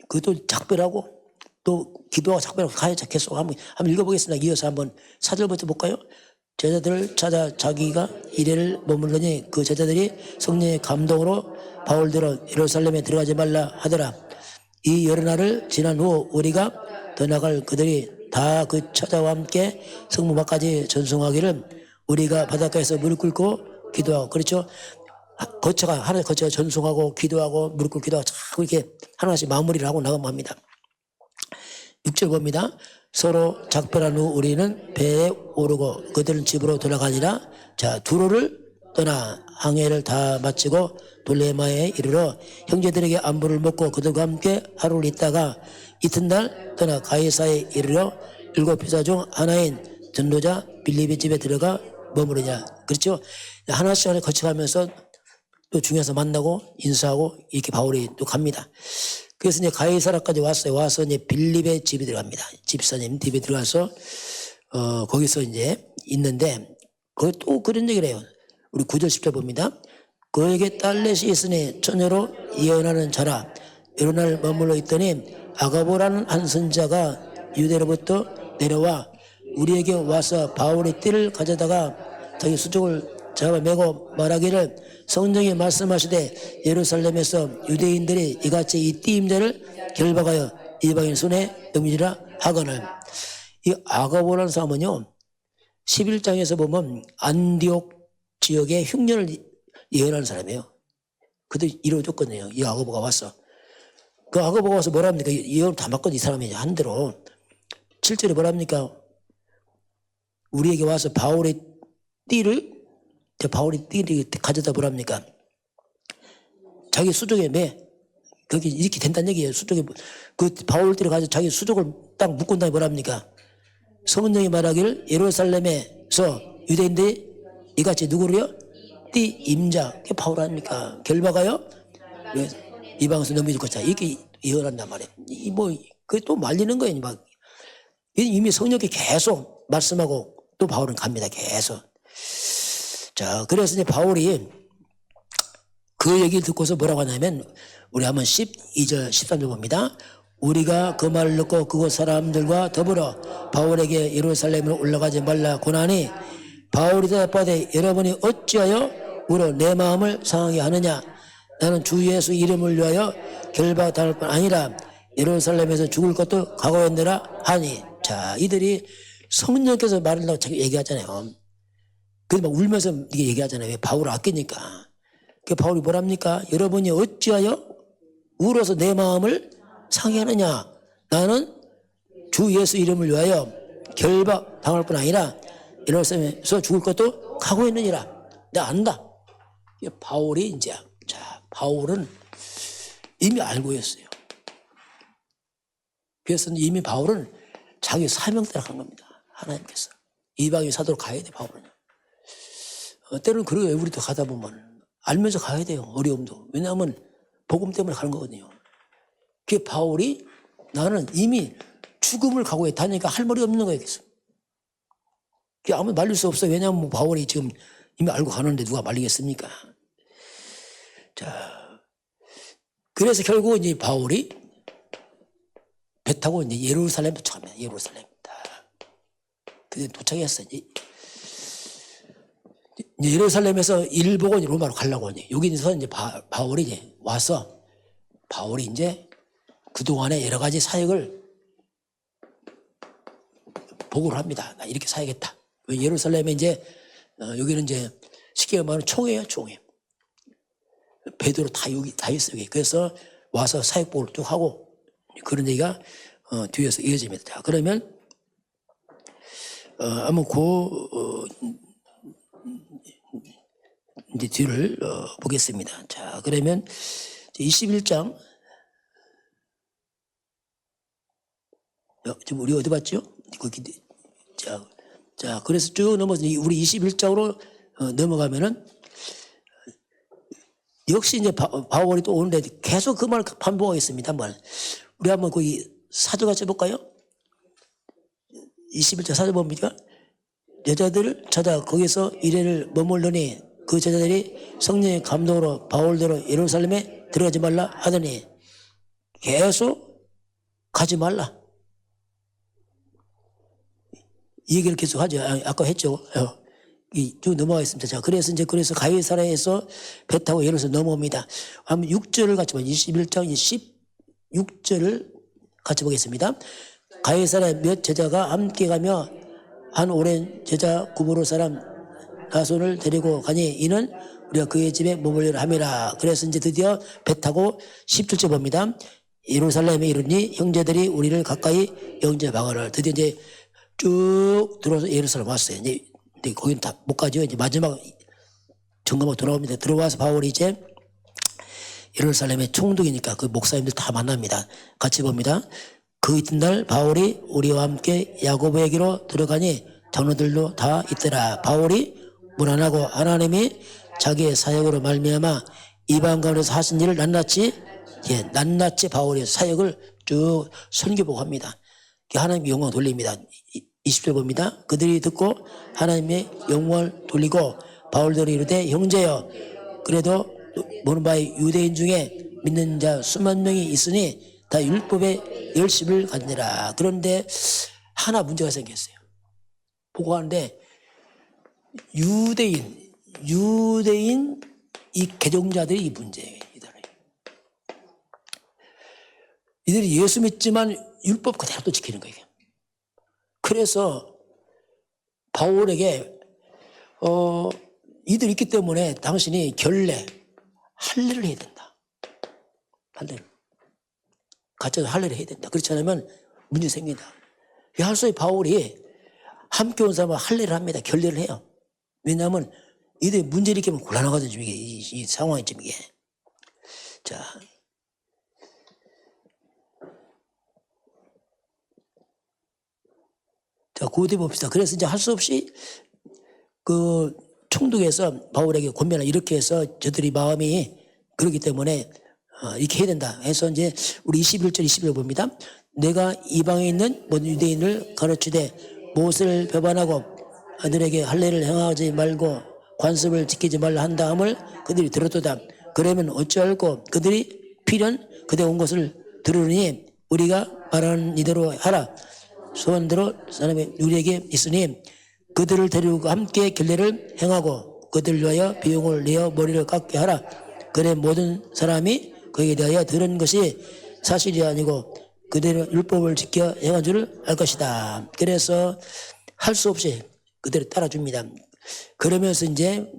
그것도 작별하고 또 기도하고 작별하고 가야 계속 한번 읽어보겠습니다. 이어서 한번 4절부터 볼까요? 제자들을 찾아 자기가 이래를 머물러니 그 제자들이 성령의 감동으로 바울들어 예루살렘에 들어가지 말라 하더라. 이 여러 날을 지난 후 우리가 떠나갈 그들이 다 그 처자와 함께 성문 밖까지 전송하기를 우리가 바닷가에서 무릎 꿇고 기도하고. 그렇죠? 하나 거쳐가 전송하고 기도하고 무릎 꿇고 기도하고 자꾸 이렇게 하나씩 마무리를 하고 나가면 합니다. 6절 봅니다. 서로 작별한 후 우리는 배에 오르고 그들은 집으로 돌아가니라. 자, 두로를 떠나 항해를 다 마치고 돌레마에 이르러 형제들에게 안부를 묻고 그들과 함께 하루를 있다가 이튿날 떠나 가이사에 이르러 7피자 중 하나인 전도자 빌립의 집에 들어가 머무르냐. 그렇죠? 하나씩 하나 거쳐가면서 또 중에서 만나고 인사하고 이렇게 바울이 또 갑니다. 그래서 이제 가이사라까지 왔어요. 와서 이제 빌립의 집에 들어갑니다. 집사님 집에 들어가서 거기서 이제 있는데 거기 또 그런 얘기를 해요. 우리 9절 10절 봅니다. 그에게 딸넷이 있으니 처녀로 예언하는 자라. 여러 날 머물러 있더니 아가보라는 한 선자가 유대로부터 내려와 우리에게 와서 바울의 띠를 가져다가 자기 수족을 잡아매고 말하기를 성령이 말씀하시되 예루살렘에서 유대인들이 이같이 이 띠 임자를 결박하여 이방인 손에 넘기리라 하거늘. 이 아가보라는 사람은요 11장에서 보면 안디옥 지역의 흉년을 예언하는 사람이에요. 그도 이루어졌거든요. 이 아가보가 와서. 그 아가보가 와서 뭐랍니까? 예언을 다 맞거든, 이 사람이 한 대로. 7절에 뭐랍니까? 우리에게 와서 바울의 띠를 가져다 보랍니까? 자기 수족에 매. 거기 이렇게 된다는 얘기예요. 수족에, 그 바울 띠를 가지고 자기 수족을 딱 묶은 다음에 뭐랍니까? 성령이 말하기를 예루살렘에서 유대인들이 이같이 누구를요? 띠 임자. 그게 바울 아닙니까? 결박하여 이방에서 넘겨줄 것이다. 이렇게 예언한단 말이에요. 그게 또 말리는 거예요. 막. 이미 성령이 계속 말씀하고 또 바울은 갑니다. 계속. 자, 그래서 이제 바울이 그 얘기를 듣고서 뭐라고 하냐면, 우리 한번 12절, 13절 봅니다. 우리가 그 말을 듣고 그곳 사람들과 더불어 바울에게 예루살렘으로 올라가지 말라 고나니 바울이 대답하되 여러분이 어찌하여 우러 내 마음을 상하게 하느냐. 나는 주 예수 이름을 위하여 결박당할 뿐 아니라 예루살렘에서 죽을 것도 각오했느라 하니. 자, 이들이 성령께서 말한다고 자꾸 얘기하잖아요. 그래서 막 울면서 이게 얘기하잖아요. 왜? 바울을 아끼니까. 그 바울이 뭐랍니까? 여러분이 어찌하여 울어서 내 마음을 상해하느냐. 나는 주 예수 이름을 위하여 결박 당할 뿐 아니라 예루살렘에서 죽을 것도 각오했느니라. 내가 안다. 바울이 이제, 자, 바울은 이미 알고 있어요. 그래서 이미 바울은 자기 사명 따라 간 겁니다. 하나님께서. 이방인 사도로 가야 돼, 바울은. 때로는 그래요. 우리도 가다 보면 알면서 가야 돼요. 어려움도. 왜냐하면 복음 때문에 가는 거거든요. 그 바울이 나는 이미 죽음을 각오해 다니니까 할 말이 없는 거예요. 그게 아무 말릴 수 없어요. 왜냐하면 뭐 바울이 지금 이미 알고 가는데 누가 말리겠습니까? 자, 그래서 결국 이제 바울이 배 타고 이제 예루살렘 도착합니다. 예루살렘. 그때 도착했어. 예루살렘에서 일 보고 로마로 가려고 이제 여기서 이제 바울이 이제 와서 바울이 이제 그동안의 여러 가지 사역을 보고를 합니다. 나 이렇게 사야겠다. 예루살렘에 이제 여기는 이제 쉽게 말하면 총회예요, 총회. 베드로 다 여기 다 있어요. 여기. 그래서 와서 사역 보고를 쭉 하고 그런 얘기가 뒤에서 이어집니다. 자, 그러면 한번 이제 뒤를 보겠습니다. 자, 그러면 21장. 지금 우리 어디 봤죠? 거기. 자, 그래서 쭉 넘어서 우리 21장으로 넘어가면은 역시 이제 바울이 또 오는데 계속 그 말을 반복하겠습니다. 한번. 우리 한번 거기 사도 같이 볼까요? 21장 사도 봅니까? 여자들을 찾아 거기서 이래를 머물더니 그 제자들이 성령의 감동으로 바울대로 예루살렘에 들어가지 말라 하더니 계속 가지 말라. 이 얘기를 계속 하죠. 아까 했죠. 쭉 넘어가겠습니다. 자, 그래서 가이사랴에서 배 타고 예루살렘 넘어옵니다. 한번 6절을 같이 봐. 21장 16절을 같이 보겠습니다. 가이사랴 몇 제자가 함께 가며 한 오랜 제자 구브로 사람 나손을 데리고 가니 이는 우리가 그의 집에 머물리라 함이라. 그래서 이제 드디어 배 타고 17절 봅니다. 예루살렘에 이르니 형제들이 우리를 가까이 영접하거늘. 드디어 이제 쭉 들어와서 예루살렘 왔어요. 이제 근데 거기는 다 못 가죠. 이제 마지막 점검하고 돌아옵니다. 들어와서 바울이 이제 예루살렘의 총독이니까 그 목사님들 다 만납니다. 같이 봅니다. 그 이튿날 바울이 우리와 함께 야고보에게로 들어가니 장로들도 다 있더라. 바울이 무난하고 하나님이 자기의 사역으로 말미암아 이방 가운데서 하신 일을 낱낱이 바울의 사역을 쭉 선교보고 합니다. 하나님 영광 돌립니다. 20절 봅니다. 그들이 듣고 하나님의 영광을 돌리고 바울들이 이르되 형제여 그래도 보는 바에 유대인 중에 믿는 자 수만 명이 있으니 다 율법에 열심을 갖느라. 그런데 하나 문제가 생겼어요. 보고 하는데 유대인 이 개종자들이 이 문제예요. 이들이 예수 믿지만 율법 그대로 또 지키는 거예요. 그래서 바울에게 이들 있기 때문에 당신이 결례 할례를 해야 된다. 할례를 갇혀서 할례를 해야 된다. 그렇지 않으면 문제 생긴다. 할수록 바울이 함께 온 사람은 할례를 합니다. 결례를 해요. 왜냐하면 이들이 문제 일으키면 곤란하거든요. 이게 이 상황이 지금 이게. 자. 자, 고대 봅시다. 그래서 이제 할 수 없이 그 총독에서 바울에게 권면을 이렇게 해서 저들이 마음이 그렇기 때문에 이렇게 해야 된다 해서 이제 우리 21절 22절 봅니다. 내가 이방에 있는 모든 유대인을 가르치되 무엇을 배반하고 아들에게 할례를 행하지 말고 관습을 지키지 말라 한 다음을 그들이 들었도다. 그러면 어찌할꼬 그들이 필연 그대 온 것을 들으니 우리가 말하는 이대로 하라. 소원대로 사람이 우리에게 있으니 그들을 데리고 함께 결례를 행하고 그들을 위하여 비용을 내어 머리를 깎게 하라. 그래 모든 사람이 그에게 대하여 들은 것이 사실이 아니고 그대로 율법을 지켜 행한 줄을 알 것이다. 그래서 할 수 없이 그대로 따라줍니다. 그러면서 이제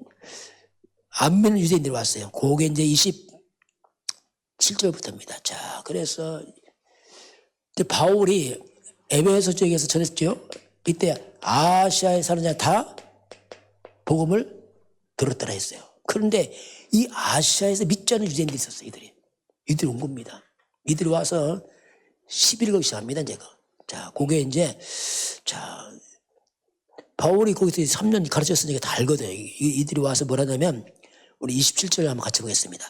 안 믿는 유대인들이 왔어요. 그게 이제 27절부터입니다. 자, 그래서 이제 바울이 에베소 쪽에서 전했죠. 이때 아시아에 사는 자 다 복음을 들었더라 했어요. 그런데 이 아시아에서 믿지 않는 유대인들이 있었어요. 이들이 온 겁니다. 이들이 와서 시비를 걸기 시작합니다. 이제. 자, 그게 이제 자 바울이 거기서 3년 가르쳤으니까 다 알거든. 이들이 와서 뭐라냐면 우리 27절 한번 같이 보겠습니다.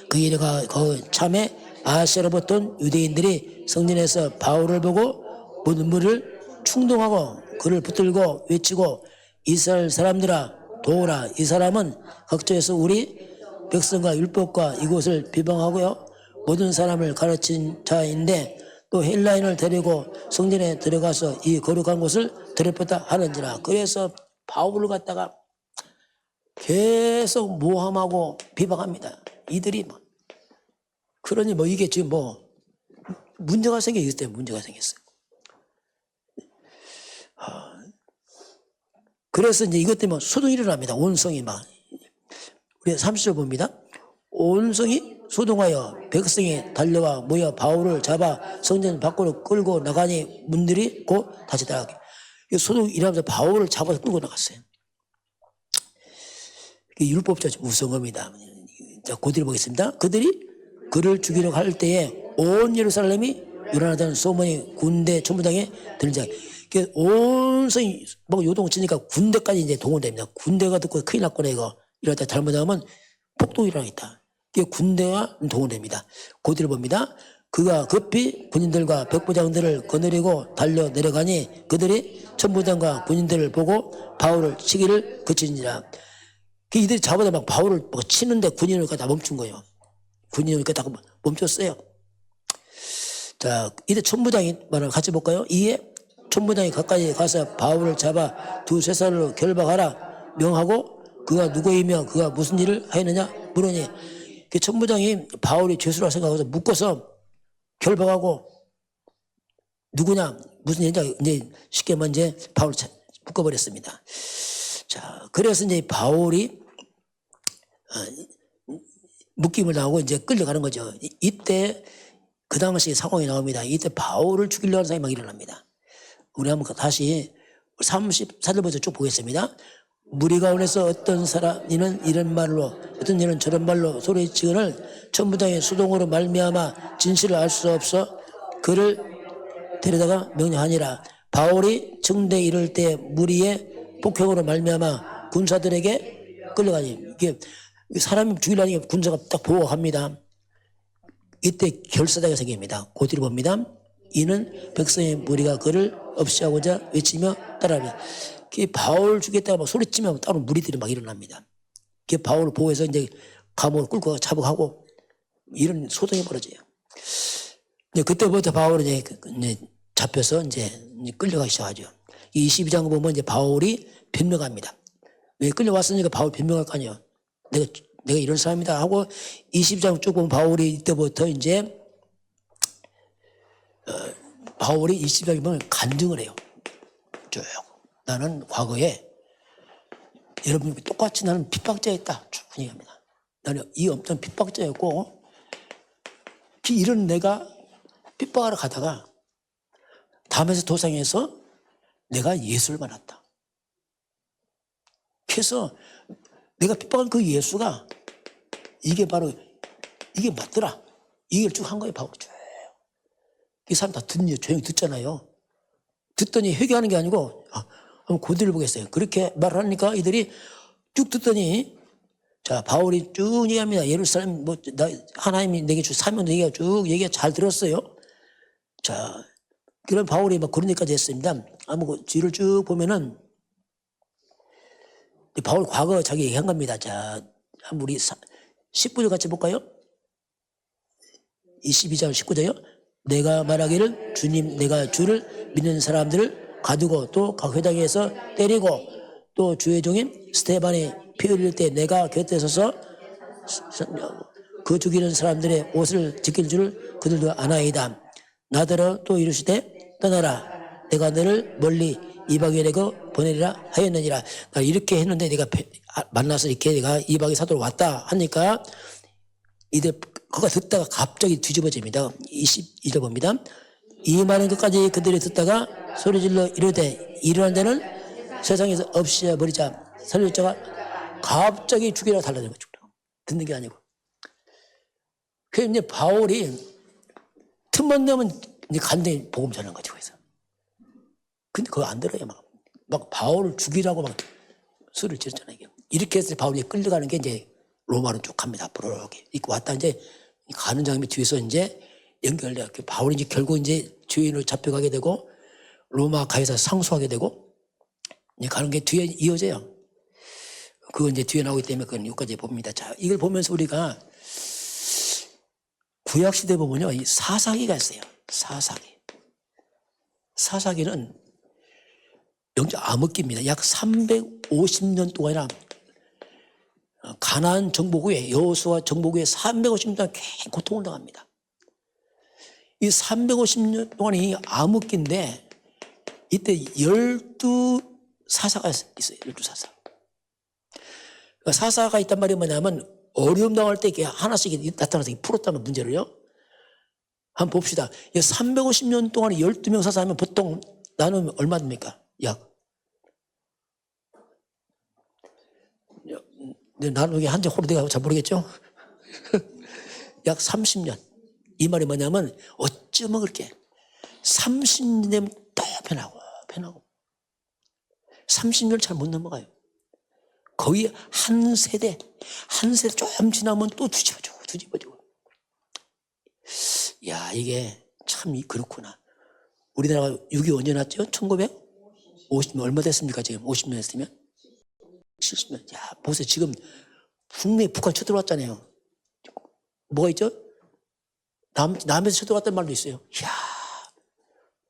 그 일에 그 참에 아시아로부터 유대인들이 성전에서 바울을 보고 눈물을 충동하고 그를 붙들고 외치고 이스라엘 사람들아 도우라. 이 사람은 각처에서 우리 백성과 율법과 이곳을 비방하고요 모든 사람을 가르친 자인데 또 헬라인을 데리고 성전에 들어가서 이 거룩한 곳을 더럽혔다 하는지라. 그래서 바울을 갖다가 계속 모함하고 비방합니다. 이들이 뭐 그러니 뭐 이게 지금 뭐 문제가 생겼을 때 문제가 생겼어요. 그래서 이제 이것 때문에 소동이 일어납니다. 온성이 막. 우리 30절 봅니다. 온성이 소동하여 백성이 달려와 모여 바울을 잡아 성전 밖으로 끌고 나가니 문들이 곧 닫히더라. 소동이 일어나면서 바울을 잡아서 끌고 나갔어요. 율법적 우성입니다. 자, 고대를 보겠습니다. 그들이 그를 죽이려고 할 때에 온 예루살렘이 요란하다는 소문이 군대 천부장에 들자. 온 성이 막 요동치니까 군대까지 이제 동원됩니다. 군대가 듣고 큰일 났거나 이러다 잘못하면 폭동이 일어나겠다. 군대가 동원됩니다. 고대를 봅니다. 그가 급히 군인들과 백부장들을 거느리고 달려 내려가니 그들이 천부장과 군인들을 보고 바울을 치기를 그치니라. 이들이 잡아다 막 바울을 막 치는데 군인을 갖다 멈춘 거예요. 군인을 갖다 멈췄어요. 자, 이때 천부장이 말을 같이 볼까요? 이에 천부장이 가까이 가서 바울을 잡아 두세 살로 결박하라 명하고 그가 누구이며 그가 무슨 일을 하였느냐 물으니 그 천부장이 바울이 죄수라 생각해서 묶어서 결박하고 누구냐 무슨 일이냐 이제 쉽게 말하면 이제 바울을 묶어버렸습니다. 자, 그래서 이제 바울이 묶임을 당하고 이제 끌려가는 거죠. 이때 그 당시 상황이 나옵니다. 이때 바울을 죽이려는 하는 상황이 막 일어납니다. 우리 한번 다시 34절부터 쭉 보겠습니다. 무리 가운데서 어떤 사람이는 이런 말로 어떤 이는 저런 말로 소리치거늘 천부장의 수동으로 말미암아 진실을 알 수 없어 그를 데려다가 명령하니라. 바울이 청대에 이를 때 무리의 폭행으로 말미암아 군사들에게 끌려가니 이게 사람이 죽이려는 게 군사가 딱 보호합니다. 이때 결사대가 생깁니다. 고디를 봅니다. 이는 백성의 무리가 그를 없애하고자 외치며 따라하며 바울 죽였다가 막 소리치면 따로 무리들이 막 일어납니다. 바울을 보호해서 이제 감옥을 끌고 잡아가고 이런 소동이 벌어져요. 그때부터 바울은 이제 잡혀서 이제 끌려가기 시작하죠. 이 22장 보면 이제 바울이 변명합니다. 왜 끌려왔으니까 바울 변명할 거 아니에요. 내가 이런 사람이다 하고 22장 쭉 보면 바울이 이때부터 이제 바울이 22장에 보면 간증을 해요. 쭉. 나는 과거에 여러분 똑같이 나는 핍박자였다. 쭉 얘기합니다. 나는 이 엄청 핍박자였고 이런 내가 핍박하러 가다가 다메섹 도상에서 내가 예수를 만났다. 그래서 내가 핍박한 그 예수가 이게 바로 이게 맞더라. 이 얘기를 쭉 한 거예요. 바울이 쭉. 이 사람 다 조용히 듣잖아요. 듣더니 회개하는 게 아니고 한번 고대를 보겠어요. 그렇게 말하니까 이들이 쭉 듣더니 자 바울이 쭉 얘기합니다. 예루살렘 하나님이 내게 주 사명 얘기가 쭉 얘기가 잘 들었어요. 자 그런 바울이 막 그런 얘기까지 했습니다. 한번 뒤를 쭉 보면은 바울 과거 자기 얘기한 겁니다. 자 한번 우리 19절 같이 볼까요? 22장 19절요. 내가 말하기를 주님 내가 주를 믿는 사람들을 가두고 또 각 회당에서 때리고 또 주의 종인 스데반이 피 흘릴 때 내가 곁에 서서 그 죽이는 사람들의 옷을 지킬 줄 그들도 아나이다. 나더러 또 이르시되 떠나라. 내가 너를 멀리 이방인에게 보내리라 하였느니라. 이렇게 했는데 내가 만나서 이렇게 내가 이방인 사도로 왔다 하니까 이들 그가 듣다가 갑자기 뒤집어집니다. 22절 봅니다. 이 많은 것까지 그들이 듣다가 소리질러 이르되 이러한 자는 세상에서 없애버리자. 살릴 자가 갑자기 죽이라 달라는 거죠. 듣는 게 아니고. 그래서 이제 바울이 틈만 내면 이제 간단히 복음 전하는 거죠. 그래서. 근데 그거 안 들어요. 막 막 바울을 죽이라고 막 소리를 지르잖아요. 이렇게 해서 바울이 끌려가는 게 이제 로마로 쭉 갑니다. 앞으로 이렇게 있고 왔다 이제 가는 장면 뒤에서 이제 연결돼요. 바울이 이제 결국 이제 주인으로 잡혀가게 되고 로마 가에서 상소하게 되고 이제 가는 게 뒤에 이어져요. 그거 이제 뒤에 나오기 때문에 그건 여기까지 봅니다. 자, 이걸 보면서 우리가 구약시대 보면요, 이 사사기가 있어요. 사사기는 영적 암흑기입니다. 약 350년 동안이나 가나안 정복 후에 여호수아 정복 후에 350년 동안 계속 고통을 당합니다. 이 350년 동안이 암흑기인데 이때 12사사가 있어요. 12사사. 그러니까 사사가 있단 말이 뭐냐면 어려움 당할 때 이렇게 하나씩 나타나서 풀었다는 문제를요. 한번 봅시다. 350년 동안 12명 사사하면 보통 나누면 얼마 됩니까? 약. 나누기 한지 호르대가 잘 모르겠죠? 약 30년. 이 말이 뭐냐면 어쩌면 그렇게 30년 되면 또 변하고 30년 잘 못 넘어가요. 거의 한 세대 좀 지나면 또 뒤집어지고. 야, 이게 참 그렇구나. 우리나라가 6.25 언제 났죠? 1950년 얼마 됐습니까? 지금 50년 했으면? 70년. 야, 보세요. 지금 분명히 북한 쳐들어왔잖아요. 뭐가 있죠? 남에서 쳐들어왔다는 말도 있어요. 이야,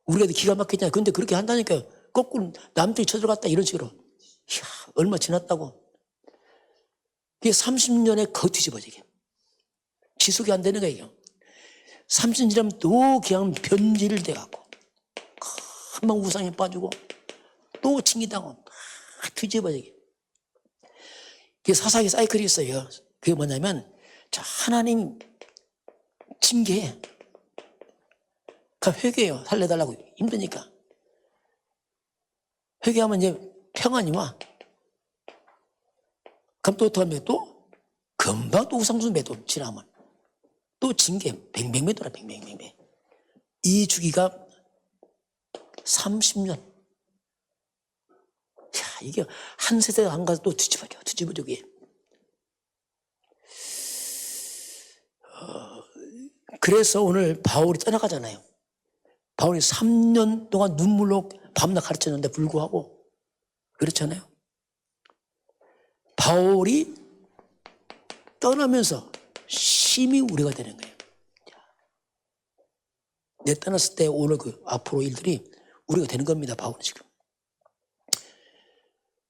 우리가 기가 막히잖아요. 근데 그렇게 한다니까요. 거꾸로 남쪽이 쳐들어갔다 이런 식으로. 이야, 얼마 지났다고. 그게 30년에 거 뒤집어지게. 지속이 안 되는 거예요. 30년 지나면 또 그냥 변질돼갖고 금방 우상에 빠지고 또 징계당하고 뒤집어지게. 그게 사사기 사이클이 있어요. 그게 뭐냐면 자, 하나님 징계해. 회개해요. 살려달라고. 힘드니까. 회개하면 이제 평안이 와. 그럼 또 어떡하면 또 금방 또 우상숭배도 지나면 또 징계 뱅뱅뱅도라 뱅뱅뱅뱅. 이 주기가 30년. 야, 이게 한 세대가 안 가서 또 뒤집어져. 그래서 오늘 바울이 떠나가잖아요. 바울이 3년 동안 눈물로 밤낮 가르쳤는데 불구하고 그렇잖아요. 바울이 떠나면서 심히 우려가 되는 거예요. 내 떠났을 때 오늘 그 앞으로 일들이 우려가 되는 겁니다. 바울은 지금.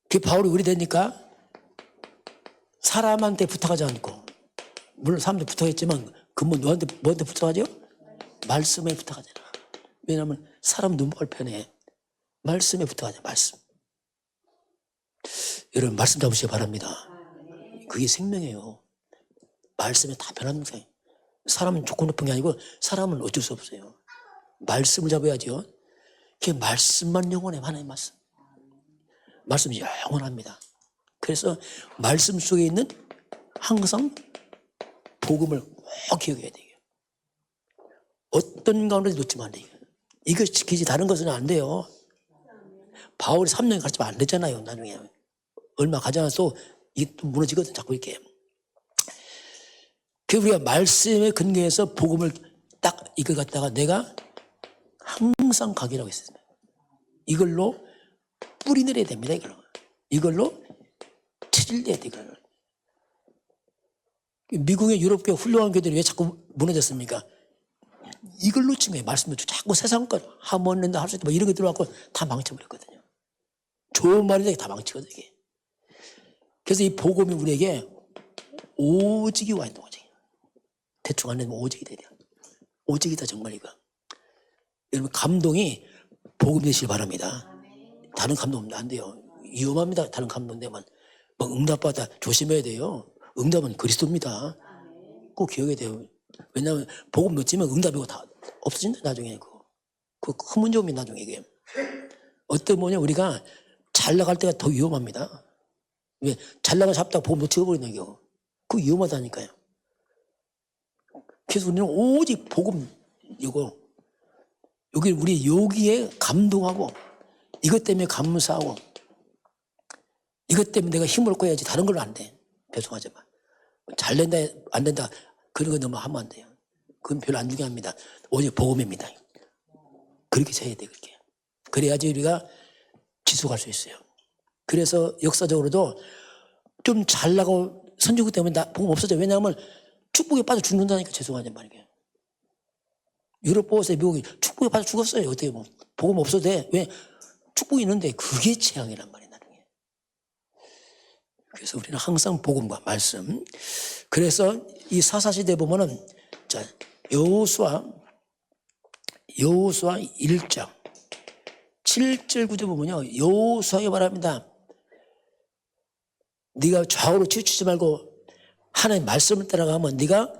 그 바울이 우려되니까 사람한테 부탁하지 않고, 물론 사람한테 부탁했지만 그뭐 뭐한테 부탁하죠? 말씀에 부탁하잖아. 왜냐하면 사람 눈물 편해. 말씀에 부탁하자. 말씀. 여러분 말씀 잡으시기 바랍니다. 그게 생명이에요. 말씀에 다 변합니다. 사람은 조건 높은 게 아니고 사람은 어쩔 수 없어요. 말씀을 잡아야죠. 그게 말씀만 영원해. 하나님 말씀. 말씀이 영원합니다. 그래서 말씀 속에 있는 항상 복음을 꼭 기억해야 돼요. 어떤 가운데도 놓치면 안 돼요. 이거 지키지 다른 것은 안 돼요. 바울이 3년 가르치면 안 되잖아요. 나중에 얼마 가지 않아서 이게 또 무너지거든. 자꾸 이렇게. 그 우리가 말씀에 근거해서 복음을 딱 이걸 갖다가 내가 항상 가기라고 했습니다. 이걸로 뿌리 내려야 됩니다. 이걸로 체질내야 돼. 이걸로. 미국의 유럽교 훌륭한 교들이 왜 자꾸 무너졌습니까? 이걸 놓친 거예요. 말씀을 자꾸 세상 것 하모낸다 할 수 있다 뭐 이런 게 들어왔고 다 망쳐버렸거든요. 좋은 말인데 다 망치거든요. 이게. 그래서 이 복음이 우리에게 오직이 와 있는 거지. 대충 안 되면 오직이 돼야 돼요. 오직이다 정말 이거. 여러분 감동이 복음 되시길 바랍니다. 다른 감동 안 돼요. 위험합니다. 다른 감동 되면 막 응답받아 조심해야 돼요. 응답은 그리스도입니다. 꼭 기억해야 돼요. 왜냐하면 복음 놓치면 응답이고 다 없어진다 나중에. 그 큰 문제 오면 나중에 이게. 어떤 뭐냐 우리가 잘 나갈 때가 더 위험합니다. 왜? 잘 나가 잡다가 복음 놓쳐버리는 거. 그거 위험하다니까요. 그래서 우리는 오직 복음 이거 여기 우리 여기에 감동하고 이것 때문에 감사하고 이것 때문에 내가 힘을 꺼야지 다른 걸로 안 돼. 죄송하지만 잘 된다 안 된다 그런 거 너무 하면 안 돼요. 그건 별로 안 중요합니다. 오직 복음입니다. 그렇게 해야 돼. 그렇게. 그래야지 우리가 지속할 수 있어요. 그래서 역사적으로도 좀 잘나고 선진국 때문에 복음 없어져. 왜냐하면 축복에 빠져 죽는다니까. 죄송하지만 말이에요. 유럽 보고서 미국이 축복에 빠져 죽었어요. 어떻게 보면. 복음 없어도 돼. 왜? 축복이 있는데 그게 재앙이란 말이야. 나중에. 그래서 우리는 항상 복음과 말씀. 그래서 이 사사시대 보면은 자 여호수아 1장 7절 9절 보면요. 여호수아에 말합니다. 네가 좌우로 치우치지 말고 하나님 말씀을 따라가면 네가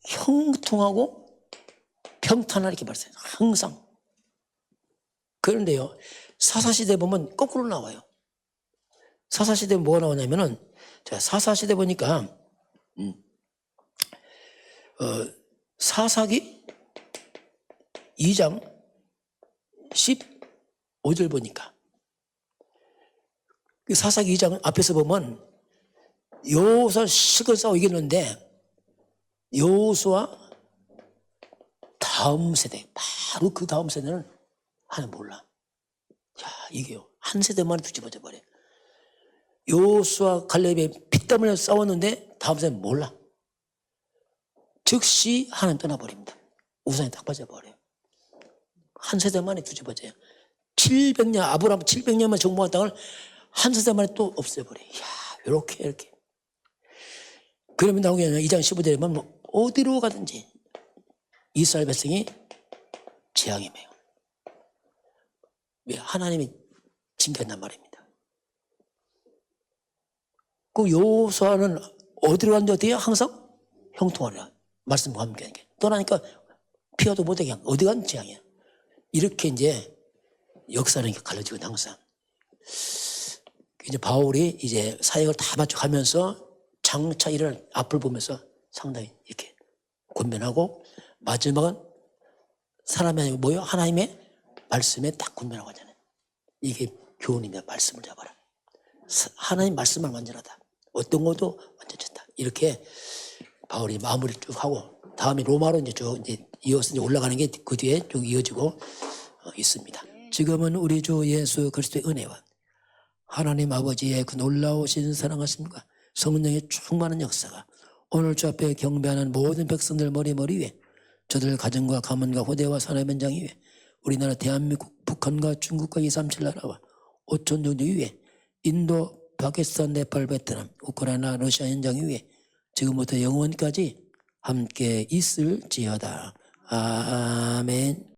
형통하고 평탄하게 이렇게 말씀해요. 항상. 그런데요. 사사시대 보면 거꾸로 나와요. 사사시대 뭐가 나오냐면은 사사시대 보니까 사사기 2장 15절 보니까 사사기 2장 앞에서 보면 여호수아 실컷 싸워 이겼는데 여호수아 다음 세대 바로 그 다음 세대는 하나님 몰라. 자 이게요. 한 세대만에 뒤집어져 버려. 여호수아 갈렙이 피땀 흘려 싸웠는데 다음 세대는 몰라. 즉시 하나님 떠나버립니다. 우상에 딱 빠져버려요. 한 세대 만에 뒤집어져요. 700년 아브라함 700년만 정복한 땅을 한 세대 만에 또 없애버려요. 이야 이렇게 그러면 나오게 되면 2장 15절에 보면 어디로 가든지 이스라엘 백성이 재앙이 매요. 왜? 하나님이 징계한단 말입니다. 그 여호수아는 어디로 갔는지 어때요? 항상 형통하라. 말씀과 함께 떠나니까 피하도 못하게 어디 간 재앙이야. 이렇게 이제 역사는 갈라지고 항상. 이제 바울이 이제 사역을 다 마쳐가면서 장차 일어날 앞을 보면서 상당히 이렇게 권면하고 마지막은 사람이 아니고 뭐요? 하나님의 말씀에 딱 권면하고 하잖아요. 이게 교훈입니다. 말씀을 잡아라. 하나님 말씀을 완전하다. 어떤 것도 완전하다. 이렇게 바울이 마무리를 쭉 하고 다음에 로마로 이제 쭉 이제 이어서 이제 올라가는 게 그 뒤에 쭉 이어지고 있습니다. 지금은 우리 주 예수 그리스도의 은혜와 하나님 아버지의 그 놀라우신 사랑하심과 성령의 충만한 역사가 오늘 주 앞에 경배하는 모든 백성들 머리 위에 저들 가정과 가문과 후대와 산업 현장 위에 우리나라 대한민국 북한과 중국과 237 나라와 5천 정도 위에 인도 파키스탄 네팔 베트남 우크라이나 러시아 현장 위에 지금부터 영원까지 함께 있을지어다. 아멘.